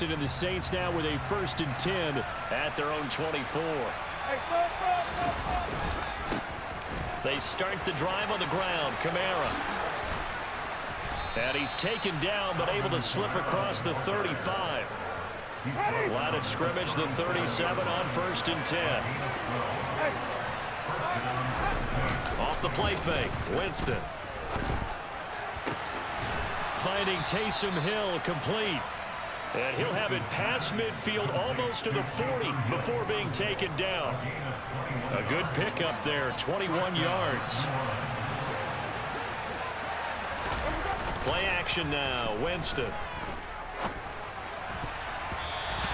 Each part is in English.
And the Saints now with a 1st and 10 at their own 24. They start the drive on the ground. Kamara. And he's taken down but able to slip across the 35. Line of scrimmage, the 37 on 1st and 10. Off the play fake. Winston. Finding Taysom Hill complete. And he'll have it past midfield almost to the 40 before being taken down. A good pickup there, 21 yards. Play action now, Winston.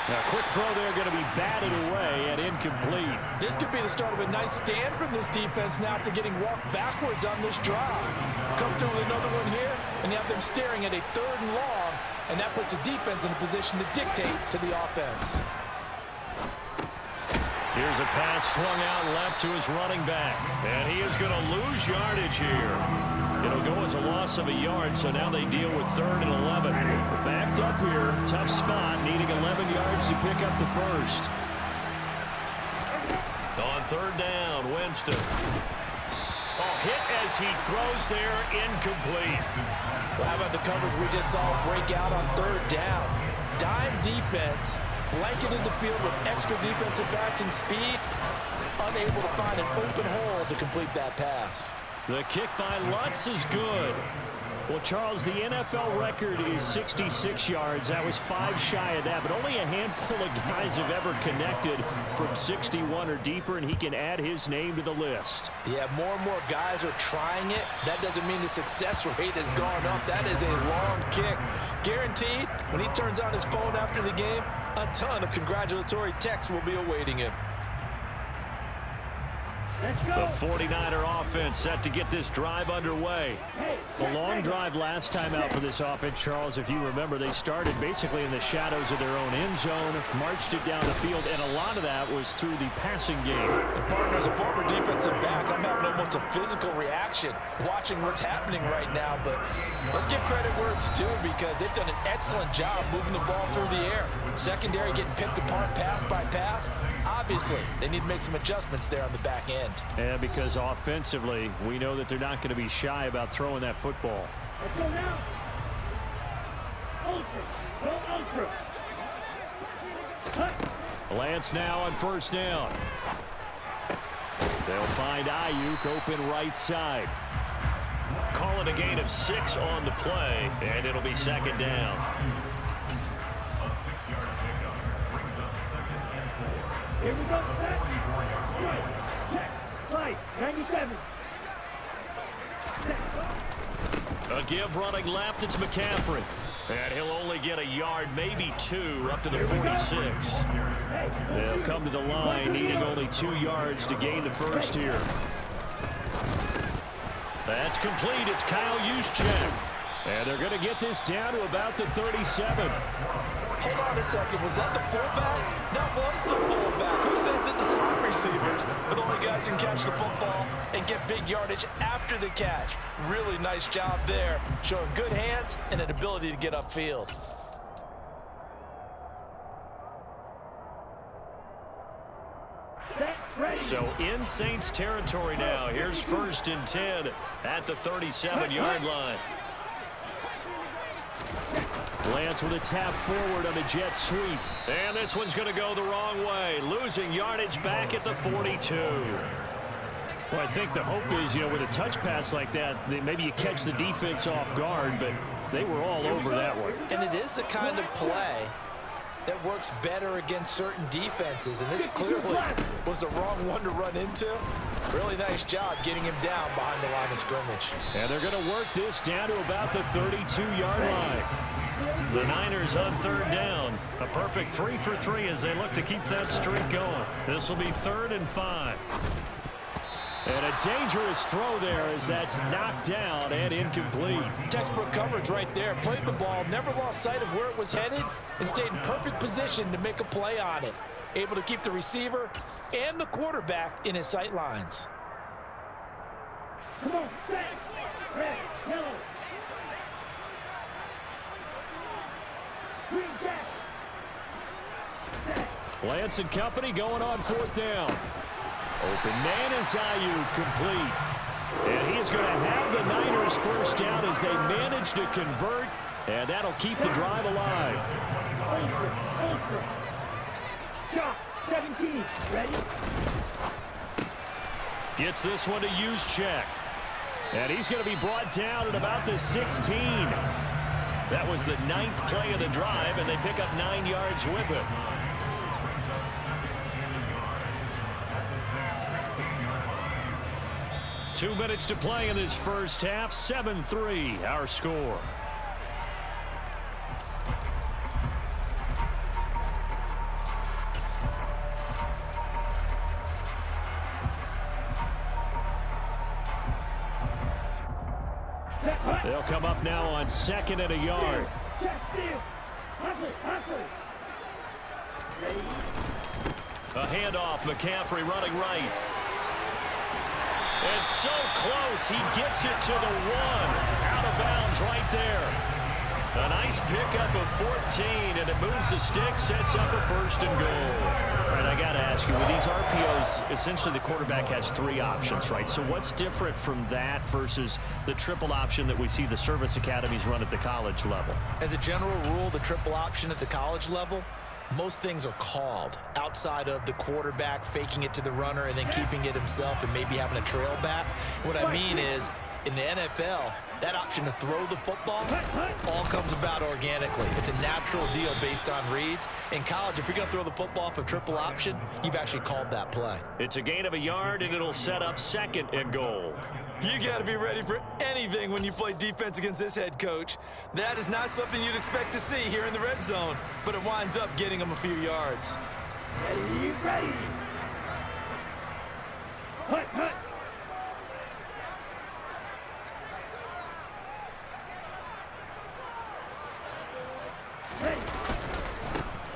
Now, quick throw there, going to be batted away and incomplete. This could be the start of a nice stand from this defense now after getting walked backwards on this drive. Come through with another one here, and you have them staring at a 3rd and long, and that puts the defense in a position to dictate to the offense. Here's a pass swung out left to his running back, and he is going to lose yardage here. It'll go as a loss of a yard, so now they deal with 3rd and 11. Backed up here, tough spot, needing 11 yards to pick up the first. On 3rd down, Winston. Oh, hit as he throws there, incomplete. Well, how about the coverage we just saw break out on 3rd down? Dime defense, blanketed the field with extra defensive backs and speed, unable to find an open hole to complete that pass. The kick by Lutz is good. Well, Charles, the NFL record is 66 yards. That was 5 shy of that, but only a handful of guys have ever connected from 61 or deeper, and he can add his name to the list. Yeah, more and more guys are trying it. That doesn't mean the success rate has gone up. That is a long kick. Guaranteed, when he turns on his phone after the game, a ton of congratulatory texts will be awaiting him. The 49er offense set to get this drive underway. A long drive last time out for this offense, Charles. If you remember, they started basically in the shadows of their own end zone, marched it down the field, and a lot of that was through the passing game. And partner, as a former defensive back, I'm having almost a physical reaction watching what's happening right now. But let's give credit where it's due, because they've done an excellent job moving the ball through the air. Secondary getting picked apart pass by pass. Obviously, they need to make some adjustments there on the back end. And because offensively, we know that they're not going to be shy about throwing that football. Let's go now. Ultra. Go ultra. Lance now on 1st down. They'll find Ayuk open right side. Call it a gain of 6 on the play, and it'll be 2nd down. Here we go. Check. Play. 97. A give running left, it's McCaffrey. And he'll only get a yard, maybe 2, up to the 46. They'll come to the line, needing only 2 yards to gain the first here. That's complete. It's Kyle Juszczyk. And they're going to get this down to about the 37. Hold on a second. Was that the fullback? That was the fullback. Who says it to slot receivers? But only guys can catch the football and get big yardage after the catch. Really nice job there, showing good hands and an ability to get upfield. So in Saints territory now. Here's 1st and 10 at the 37-yard line. Lance with a tap forward on the jet sweep. And this one's going to go the wrong way. Losing yardage back at the 42. Well, I think the hope is, with a touch pass like that maybe you catch the defense off guard, but they were all over that one. And it is the kind of play that works better against certain defenses, and this clearly was the wrong one to run into. Really nice job getting him down behind the line of scrimmage. And they're going to work this down to about the 32-yard line. The Niners on 3rd down. A perfect 3 for 3 as they look to keep that streak going. This will be 3rd and 5. And a dangerous throw there as that's knocked down and incomplete. Textbook coverage right there. Played the ball, never lost sight of where it was headed, and stayed in perfect position to make a play on it. Able to keep the receiver and the quarterback in his sight lines. Come on, set. Red, yellow. Green, gas. Lance and company going on 4th down. Open man is Ayuk, complete. And he is going to have the Niners first down as they manage to convert, and that'll keep the drive alive. Shot, 17, ready? Gets this one to Juszczyk. And he's going to be brought down at about the 16. That was the 9th play of the drive, and they pick up 9 yards with it. Two minutes to play in this first half. 7-3, our score. They'll come up now on 2nd and a yard. Check, steal. Hustle. Ready? A handoff, McCaffrey running right. It's so close, he gets it to the 1. Out of bounds right there. A nice pickup of 14, and it moves the stick, sets up a 1st and goal. All right, I got to ask you, with these RPOs, essentially the quarterback has 3 options, right? So what's different from that versus the triple option that we see the service academies run at the college level? As a general rule, the triple option at the college level, most things are called outside of the quarterback faking it to the runner and then keeping it himself and maybe having a trail back. What I mean is, in the NFL, that option to throw the football all comes about organically. It's a natural deal based on reads. In college, if you're going to throw the football off a triple option, you've actually called that play. It's a gain of a yard, and it'll set up 2nd and goal. You got to be ready for anything when you play defense against this head coach. That is not something you'd expect to see here in the red zone, but it winds up getting them a few yards. Ready. Hut.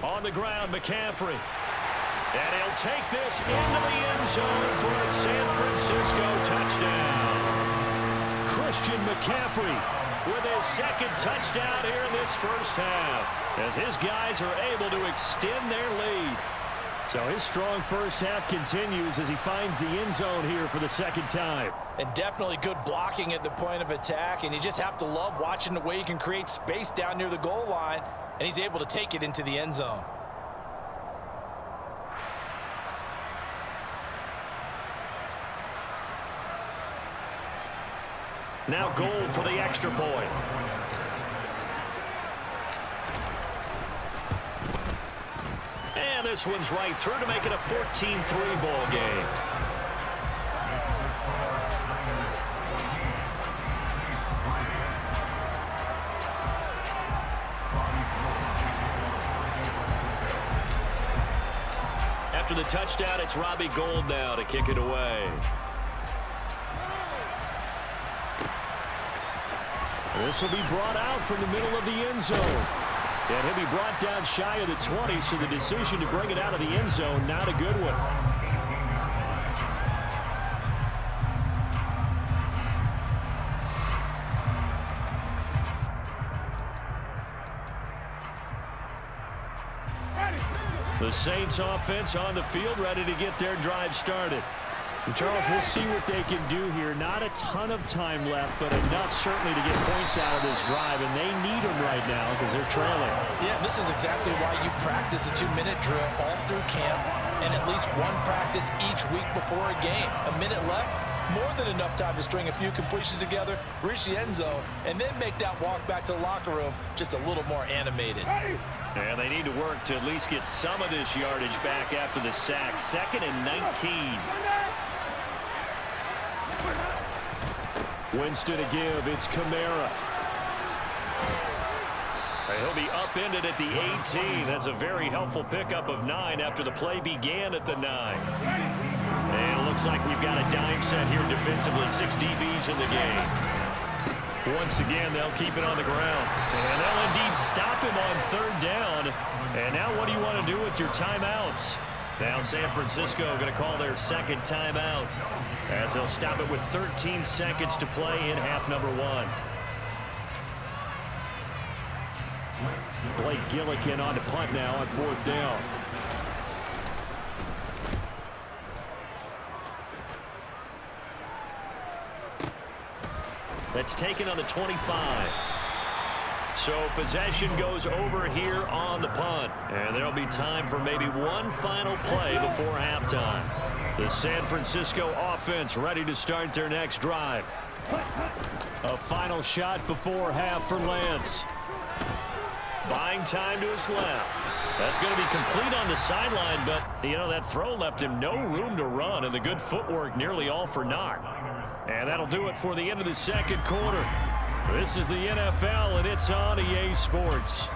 On the ground, McCaffrey. And he'll take this into the end zone for a San Francisco touchdown. Christian McCaffrey with his 2nd touchdown here in this first half, as his guys are able to extend their lead. So his strong first half continues as he finds the end zone here for the 2nd time. And definitely good blocking at the point of attack, and you just have to love watching the way he can create space down near the goal line, and he's able to take it into the end zone. Now Gold for the extra point. And this one's right through to make it a 14-3 ball game. After the touchdown, it's Robbie Gould now to kick it away. This will be brought out from the middle of the end zone. And he'll be brought down shy of the 20, so the decision to bring it out of the end zone, not a good one. The Saints offense on the field, ready to get their drive started. And Charles, we'll see what they can do here. Not a ton of time left, but enough certainly to get points out of this drive, and they need them right now because they're trailing. Yeah, this is exactly why you practice a 2-minute drill all through camp and at least one practice each week before a game. A minute left, more than enough time to string a few completions together, reach the end zone, and then make that walk back to the locker room just a little more animated. And they need to work to at least get some of this yardage back after the sack. 2nd and 19. Winston to give. It's Kamara. He'll be upended at the 18. That's a very helpful pickup of 9 after the play began at the 9. And it looks like we've got a dime set here defensively. 6 DBs in the game. Once again, they'll keep it on the ground. And they'll indeed stop him on 3rd down. And now what do you want to do with your timeouts? Now San Francisco going to call their 2nd timeout, as they'll stop it with 13 seconds to play in half number 1. Blake Gillikin on to punt now on 4th down. That's taken on the 25. So possession goes over here on the punt. And there'll be time for maybe one final play before halftime. The San Francisco offense ready to start their next drive. A final shot before half for Lance. Buying time to his left. That's going to be complete on the sideline, but, you know, that throw left him no room to run, and the good footwork nearly all for naught. And that'll do it for the end of the second quarter. This is the NFL, and it's on EA Sports.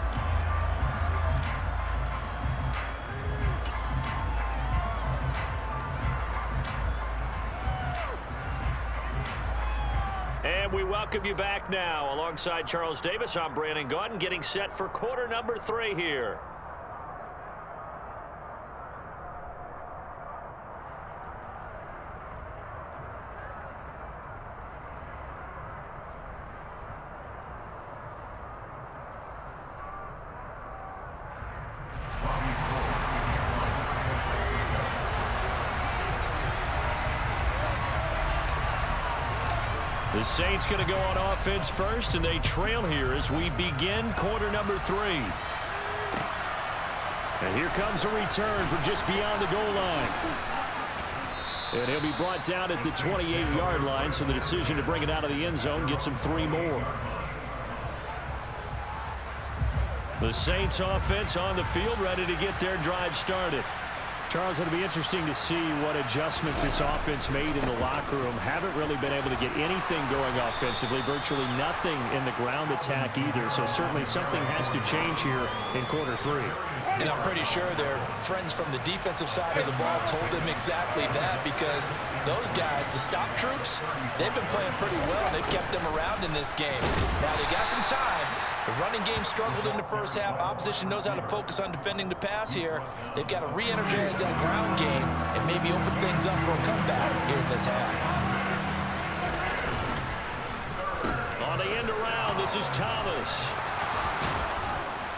And we welcome you back now. Alongside Charles Davis, I'm Brandon Gaudin, getting set for quarter number 3 here. The Saints going to go on offense first, and they trail here as we begin quarter number 3. And here comes a return from just beyond the goal line. And he'll be brought down at the 28-yard line, so the decision to bring it out of the end zone gets him 3 more. The Saints offense on the field, ready to get their drive started. Charles, it'll be interesting to see what adjustments this offense made in the locker room. Haven't really been able to get anything going offensively, virtually nothing in the ground attack either. So certainly something has to change here in quarter 3. And I'm pretty sure their friends from the defensive side of the ball told them exactly that, because those guys, the stop troops, they've been playing pretty well. They've kept them around in this game. Now they got some time. The running game struggled in the first half. Opposition knows how to focus on defending the pass here. They've got to re-energize that ground game and maybe open things up for a comeback here in this half. On the end around, this is Thomas.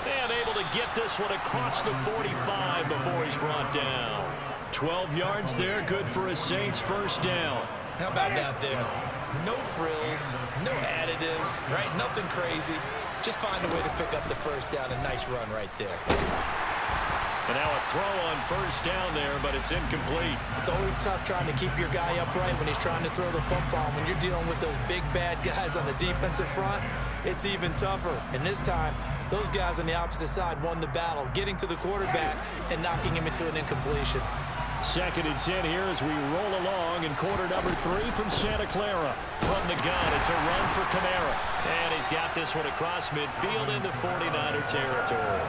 And able to get this one across the 45 before he's brought down. 12 yards there, good for a Saints first down. How about that there? No frills, no additives, right? Nothing crazy. Just find a way to pick up the first down. A nice run right there. And now a throw on first down there, but it's incomplete. It's always tough trying to keep your guy upright when he's trying to throw the football. When you're dealing with those big, bad guys on the defensive front, it's even tougher. And this time, those guys on the opposite side won the battle, getting to the quarterback and knocking him into an incompletion. 2nd and 10 here as we roll along in quarter number 3 from Santa Clara. From the gun, it's a run for Kamara. And he's got this one across midfield into 49er territory.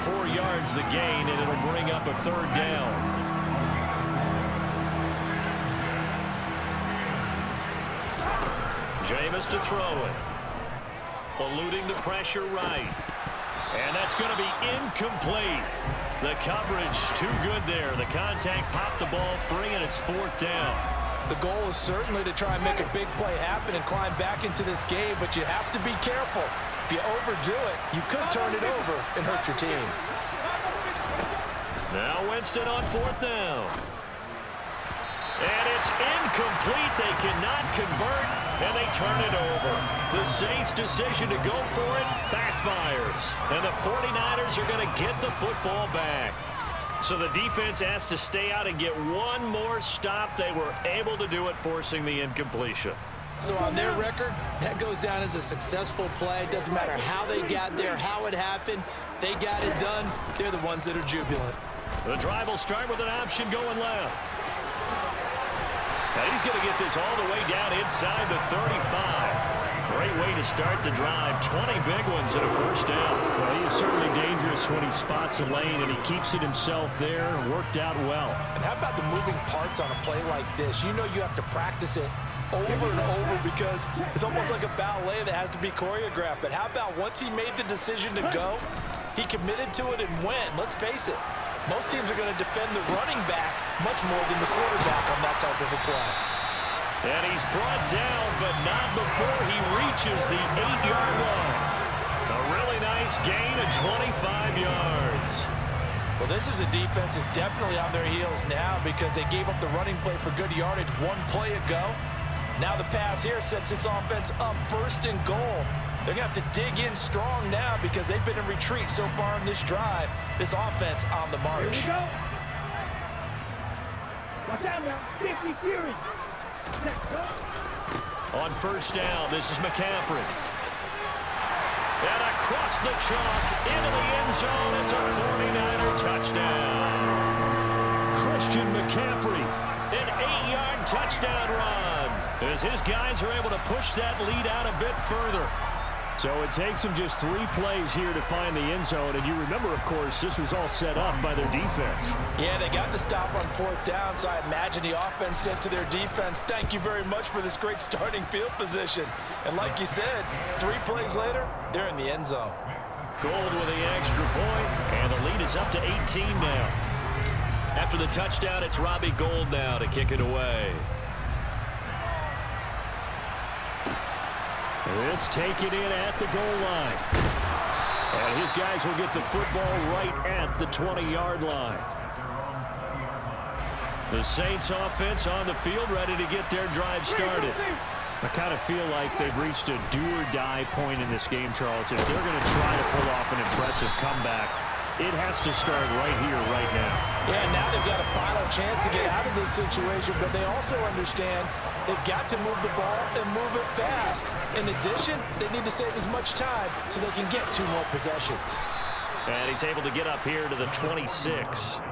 4 yards the gain, and it'll bring up a 3rd down. Jameis to throw it. Eluding the pressure right. And that's going to be incomplete. The coverage too good there. The contact popped the ball free, and it's 4th down. The goal is certainly to try and make a big play happen and climb back into this game, but you have to be careful. If you overdo it, you could turn it over and hurt your team. Now Winston on 4th down. And it's incomplete. They cannot convert, and they turn it over. The Saints' decision to go for it backfires. And the 49ers are going to get the football back. So the defense has to stay out and get one more stop. They were able to do it, forcing the incompletion. So on their record, that goes down as a successful play. Doesn't matter how they got there, how it happened. They got it done. They're the ones that are jubilant. The drive will start with an option going left. Now he's going to get this all the way down inside the 35. Great way to start the drive. 20 big ones and a first down. Well, he is certainly dangerous when he spots a lane, and he keeps it himself there. Worked out well. And how about the moving parts on a play like this? You know you have to practice it over and over because it's almost like a ballet that has to be choreographed. But how about once he made the decision to go, he committed to it and went. Let's face it, most teams are going to defend the running back much more than the quarterback on that type of a play. And he's brought down, but not before he reaches the 8-yard line. A really nice gain of 25 yards. Well, this is a defense that's definitely on their heels now because they gave up the running play for good yardage one play ago. Now the pass here sets this offense up 1st and goal. They're going to have to dig in strong now because they've been in retreat so far in this drive. This offense on the march. Here we go. Watch out now. 50 Fury. Set, go. On 1st down, this is McCaffrey. And across the chalk, into the end zone. It's a 49er touchdown. Christian McCaffrey, an 8-yard touchdown run, as his guys are able to push that lead out a bit further. So it takes them just 3 plays here to find the end zone. And you remember, of course, this was all set up by their defense. Yeah, they got the stop on 4th down, so I imagine the offense said to their defense, thank you very much for this great starting field position. And like you said, 3 plays later, they're in the end zone. Gold with the extra point, and the lead is up to 18 now. After the touchdown, it's Robbie Gould now to kick it away. This taken in at the goal line. And his guys will get the football right at the 20-yard line. The Saints offense on the field, ready to get their drive started. I kind of feel like they've reached a do-or-die point in this game, Charles. If they're going to try to pull off an impressive comeback, it has to start right here, right now. Yeah, now they've got a final chance to get out of this situation, but they also understand they've got to move the ball and move it fast. In addition, they need to save as much time so they can get 2 more possessions. And he's able to get up here to the 26.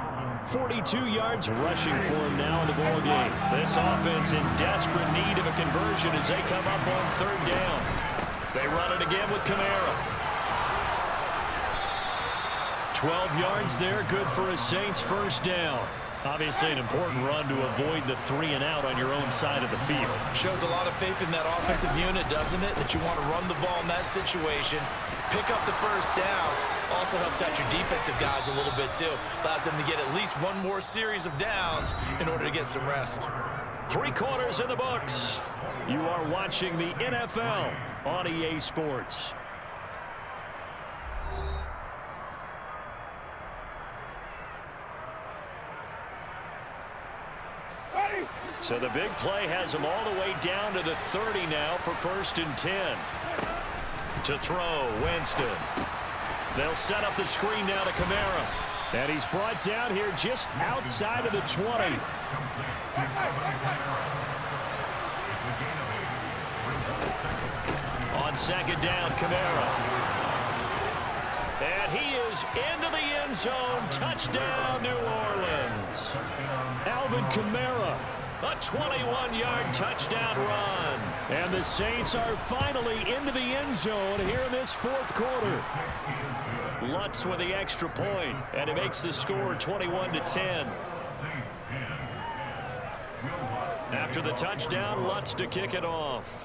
42 yards rushing for him now in the ball game. This offense in desperate need of a conversion as they come up on 3rd down. They run it again with Kamara. 12 yards there, good for a Saints 1st down. Obviously an important run to avoid the 3-and-out on your own side of the field. Shows a lot of faith in that offensive unit, doesn't it? That you want to run the ball in that situation, pick up the 1st down. Also helps out your defensive guys a little bit too. Allows them to get at least 1 more series of downs in order to get some rest. 3 quarters in the books. You are watching the NFL on EA Sports. So the big play has them all the way down to the 30 now for 1st and 10. To throw, Winston. They'll set up the screen now to Kamara. And he's brought down here just outside of the 20. On 2nd down, Kamara. And he is into the end zone. Touchdown, New Orleans. Alvin Kamara. A 21-yard touchdown run. And the Saints are finally into the end zone here in this 4th quarter. Lutz with the extra point, and it makes the score 21-10. After the touchdown, Lutz to kick it off.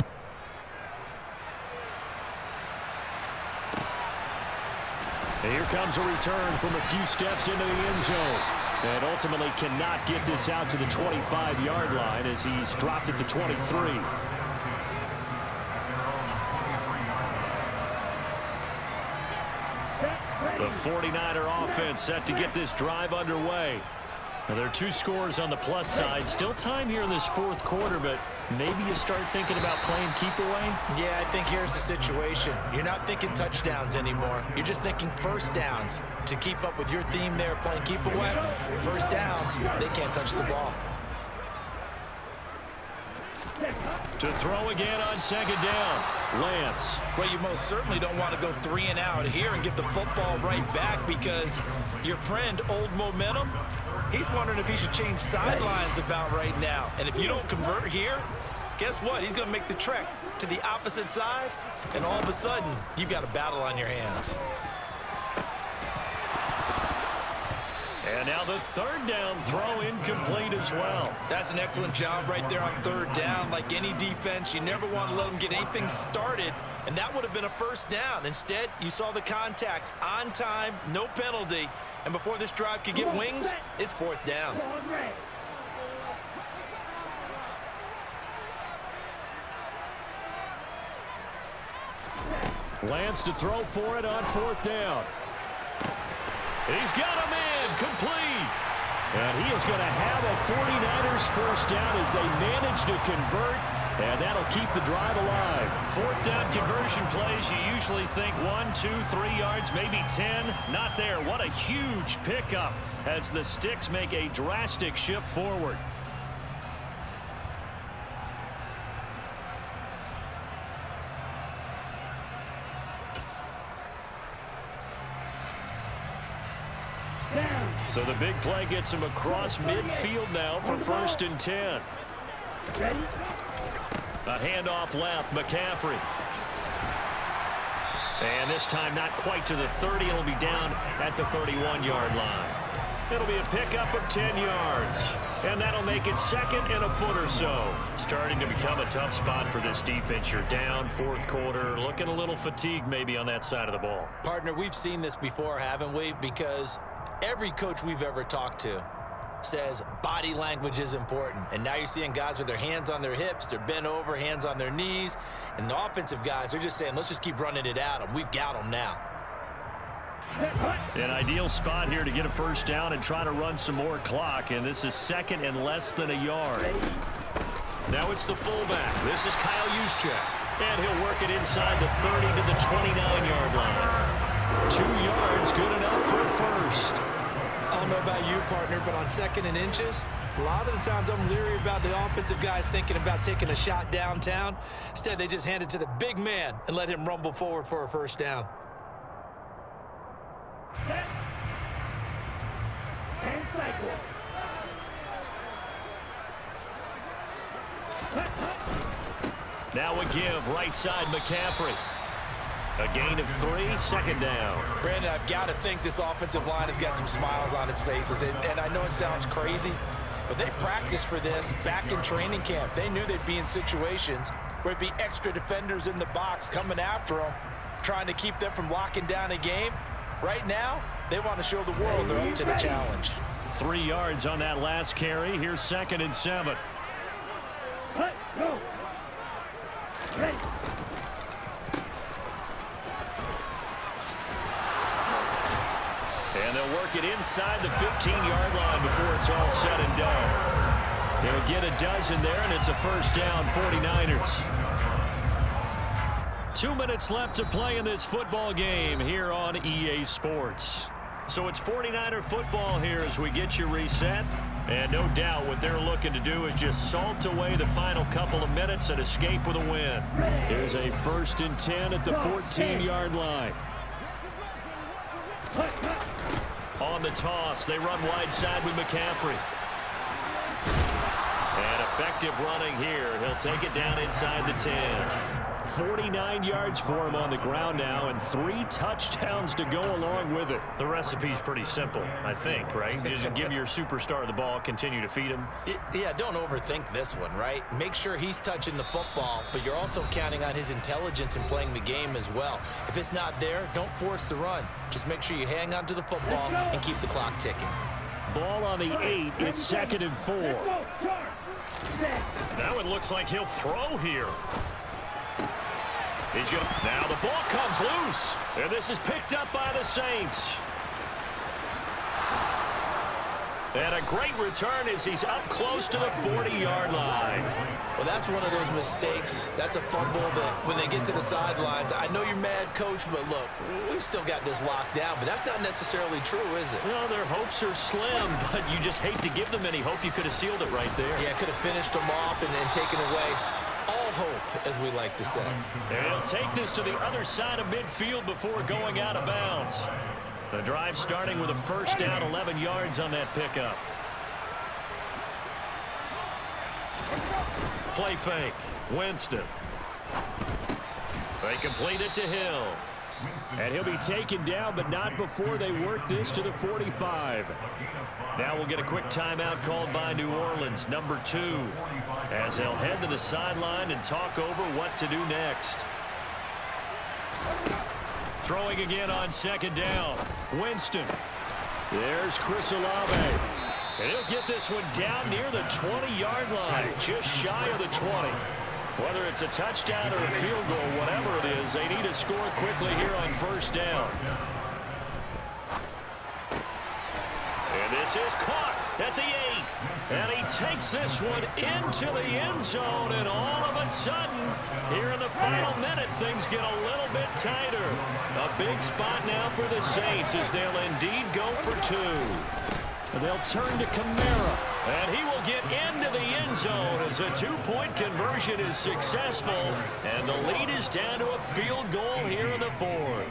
And here comes a return from a few steps into the end zone. And ultimately cannot get this out to the 25-yard line as he's dropped it to 23. The 49er offense set to get this drive underway. Now, there are 2 scores on the plus side. Still time here in this 4th quarter, but maybe you start thinking about playing keep away? Yeah, I think here's the situation. You're not thinking touchdowns anymore. You're just thinking 1st downs. To keep up with your theme there, playing keep away, 1st downs, they can't touch the ball. To throw again on 2nd down, Lance. Well, you most certainly don't want to go 3-and-out here and get the football right back because your friend, Old Momentum, he's wondering if he should change sidelines about right now. And if you don't convert here, guess what? He's going to make the trek to the opposite side, and all of a sudden, you've got a battle on your hands. And now the 3rd down throw incomplete as well. That's an excellent job right there on 3rd down. Like any defense, you never want to let them get anything started, and that would have been a 1st down. Instead, you saw the contact on time, no penalty, and before this drive could get wings, it's 4th down. Lance to throw for it on 4th down. He's got a man complete. And he is going to have a 49ers 1st down as they manage to convert And that'll keep the drive alive. Fourth down conversion plays, you usually think 1, 2, 3 yards, maybe 10. Not there. What a huge pickup as the Sticks make a drastic shift forward. So the big play gets him across midfield now for 1st and 10. A handoff left, McCaffrey. And this time not quite to the 30. It'll be down at the 31-yard line. It'll be a pickup of 10 yards. And that'll make it 2nd and a foot or so. Starting to become a tough spot for this defense. You're down 4th quarter. Looking a little fatigued maybe on that side of the ball. Partner, we've seen this before, haven't we? Because every coach we've ever talked to says body language is important. And now you're seeing guys with their hands on their hips, they're bent over, hands on their knees. And the offensive guys are just saying, let's just keep running it at them. We've got them now. An ideal spot here to get a 1st down and try to run some more clock. And this is 2nd and less than a yard. Now it's the fullback. This is Kyle Juszczyk. And he'll work it inside the 30 to the 29-yard line. 2 yards, good enough for a 1st. I don't know about you, partner, but on 2nd and inches, a lot of the times I'm leery about the offensive guys thinking about taking a shot downtown. Instead, they just hand it to the big man and let him rumble forward for a 1st down. And cycle. Now a give, right side McCaffrey. A gain of 3, 2nd down. Brandon, I've got to think this offensive line has got some smiles on its faces. And I know it sounds crazy, but they practiced for this back in training camp. They knew they'd be in situations where it'd be extra defenders in the box coming after them, trying to keep them from locking down a game. Right now, they want to show the world they're up to the challenge. 3 yards on that last carry. Here's 2nd and 7. Go. Ready. And they'll work it inside the 15-yard line before it's all said and done. He'll get a dozen there, and it's a 1st down, 49ers. 2 minutes left to play in this football game here on EA Sports. So it's 49er football here as we get you reset. And no doubt what they're looking to do is just salt away the final couple of minutes and escape with a win. Here's a 1st and 10 at the 14-yard line. On the toss, they run wide side with McCaffrey. And effective running here. He'll take it down inside the 10. 49 yards for him on the ground now, and 3 touchdowns to go along with it. The recipe's pretty simple, I think, right? Just give your superstar the ball, continue to feed him. Yeah, don't overthink this one, right? Make sure he's touching the football, but you're also counting on his intelligence in playing the game as well. If it's not there, don't force the run. Just make sure you hang on to the football and keep the clock ticking. Ball on the 8. It's 2nd and 4. Now it looks like he'll throw here. He's going. Now the ball comes loose, and this is picked up by the Saints. And a great return as he's up close to the 40-yard line. Well, that's one of those mistakes. That's a fumble that when they get to the sidelines, I know you're mad, Coach, but look, we've still got this locked down, but that's not necessarily true, is it? Well, their hopes are slim, but you just hate to give them any hope. You could have sealed it right there. Yeah, could have finished them off and taken away all hope, as we like to say. And he'll take this to the other side of midfield before going out of bounds. The drive starting with a 1st down, 11 yards on that pickup. Play fake. Winston. They complete it to Hill. And he'll be taken down, but not before they work this to the 45. Now we'll get a quick timeout called by New Orleans, number 2, as they'll head to the sideline and talk over what to do next. Throwing again on 2nd down. Winston. There's Chris Olave. And he'll get this one down near the 20-yard line, just shy of the 20. Whether it's a touchdown or a field goal, whatever it is, they need to score quickly here on 1st down. And this This is caught at the 8. And he takes this one into the end zone. And all of a sudden, here in the final minute, things get a little bit tighter. A big spot now for the Saints as they'll indeed go for 2. And they'll turn to Kamara. And he will get into the end zone as a 2-point conversion is successful. And the lead is down to a field goal here in the 4th.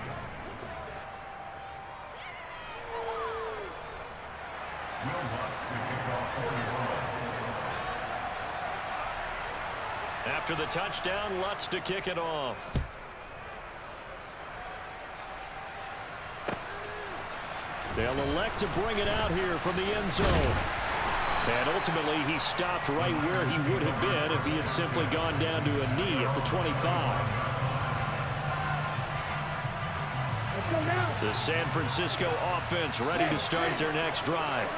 After the touchdown, Lutz to kick it off. They'll elect to bring it out here from the end zone. And ultimately, he stopped right where he would have been if he had simply gone down to a knee at the 25. The San Francisco offense ready to start their next drive.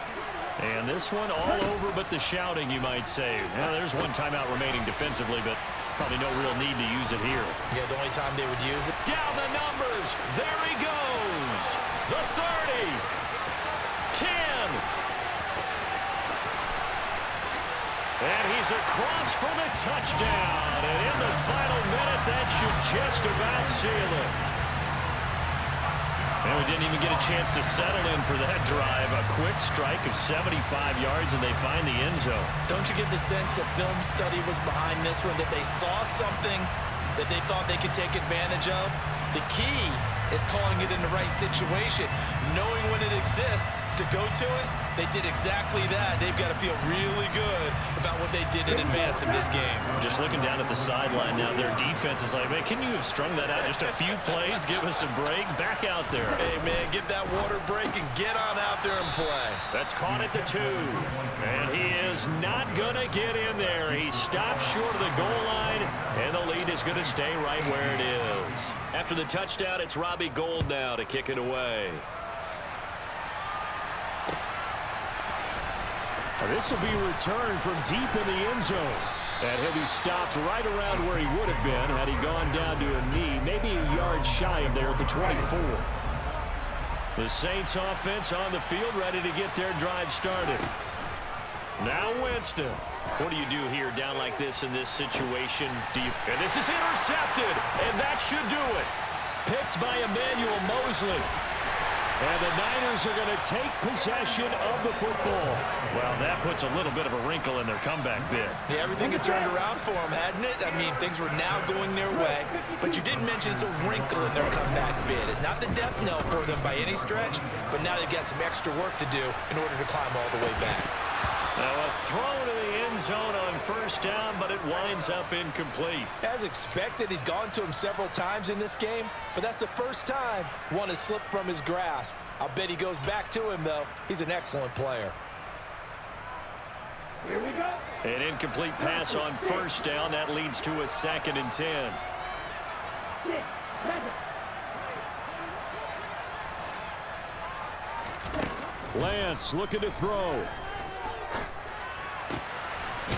And this one all over but the shouting, you might say. Well, there's one timeout remaining defensively, but probably no real need to use it here. Yeah, the only time they would use it. Down the numbers. There he goes. The 30. 10. And he's across for the touchdown. And in the final minute, that should just about seal it. And we didn't even get a chance to settle in for that drive. A quick strike of 75 yards, and they find the end zone. Don't you get the sense that film study was behind this one, that they saw something that they thought they could take advantage of? The key is calling it in the right situation, knowing when it exists to go to it. They did exactly that. They've got to feel really good about what they did in advance of this game. Just looking down at the sideline now, their defense is like, man, can you have strung that out just a few plays? Give us a break. Back out there. Hey, man, get that water break and get on out there and play. That's caught at the 2. And he is not going to get in there. He stops short of the goal line, and the lead is going to stay right where it is. After the touchdown, it's Robbie Gould now to kick it away. This will be returned from deep in the end zone. And he'll be stopped right around where he would have been had he gone down to a knee, maybe a yard shy of there at the 24. The Saints offense on the field ready to get their drive started. Now Winston. What do you do here down like this in this situation? And this is intercepted, and that should do it. Picked by Emmanuel Mosley. And the Niners are going to take possession of the football. Well, that puts a little bit of a wrinkle in their comeback bid. Yeah, everything had turned around for them, hadn't it? I mean, things were now going their way. But you did mention it's a wrinkle in their comeback bid. It's not the death knell for them by any stretch, but now they've got some extra work to do in order to climb all the way back. Now a throw to the end zone on first down, but it winds up incomplete. As expected, he's gone to him several times in this game, but that's the first time one has slipped from his grasp. I'll bet he goes back to him, though. He's an excellent player. Here we go. An incomplete pass on first down. That leads to a 2nd and 10. 6, 7. Lance looking to throw.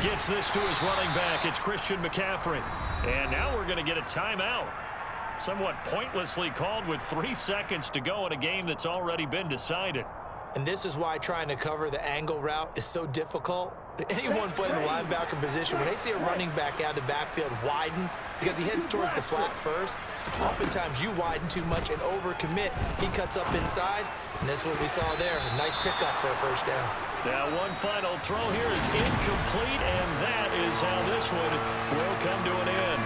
Gets this to his running back. It's Christian McCaffrey. And now we're going to get a timeout. Somewhat pointlessly called with 3 seconds to go in a game that's already been decided. And this is why trying to cover the angle route is so difficult. Anyone playing the linebacker position, when they see a running back out of the backfield widen, because he heads towards the flat first, oftentimes you widen too much and overcommit. He cuts up inside, and that's what we saw there. A nice pickup for a first down. Now one final throw here is incomplete, and that is how this one will come to an end.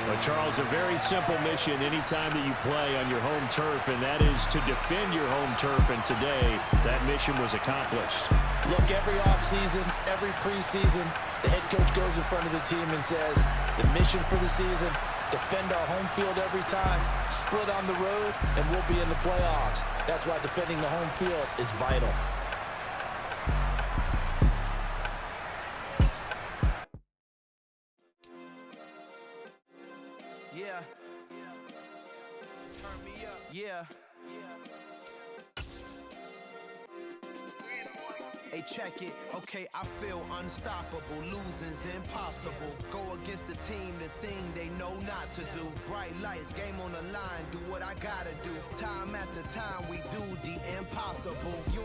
Well, Charles, a very simple mission anytime that you play on your home turf, and that is to defend your home turf, and today that mission was accomplished. Look, every offseason, every preseason, the head coach goes in front of the team and says, the mission for the season, defend our home field every time, split on the road, and we'll be in the playoffs. That's why defending the home field is vital. Yeah. Turn me up. Yeah. Hey, check it. Okay, I feel unstoppable. Losing's impossible. Go against the team, the thing they know not to do. Bright lights, game on the line. Do what I gotta do. Time after time, we do the impossible. You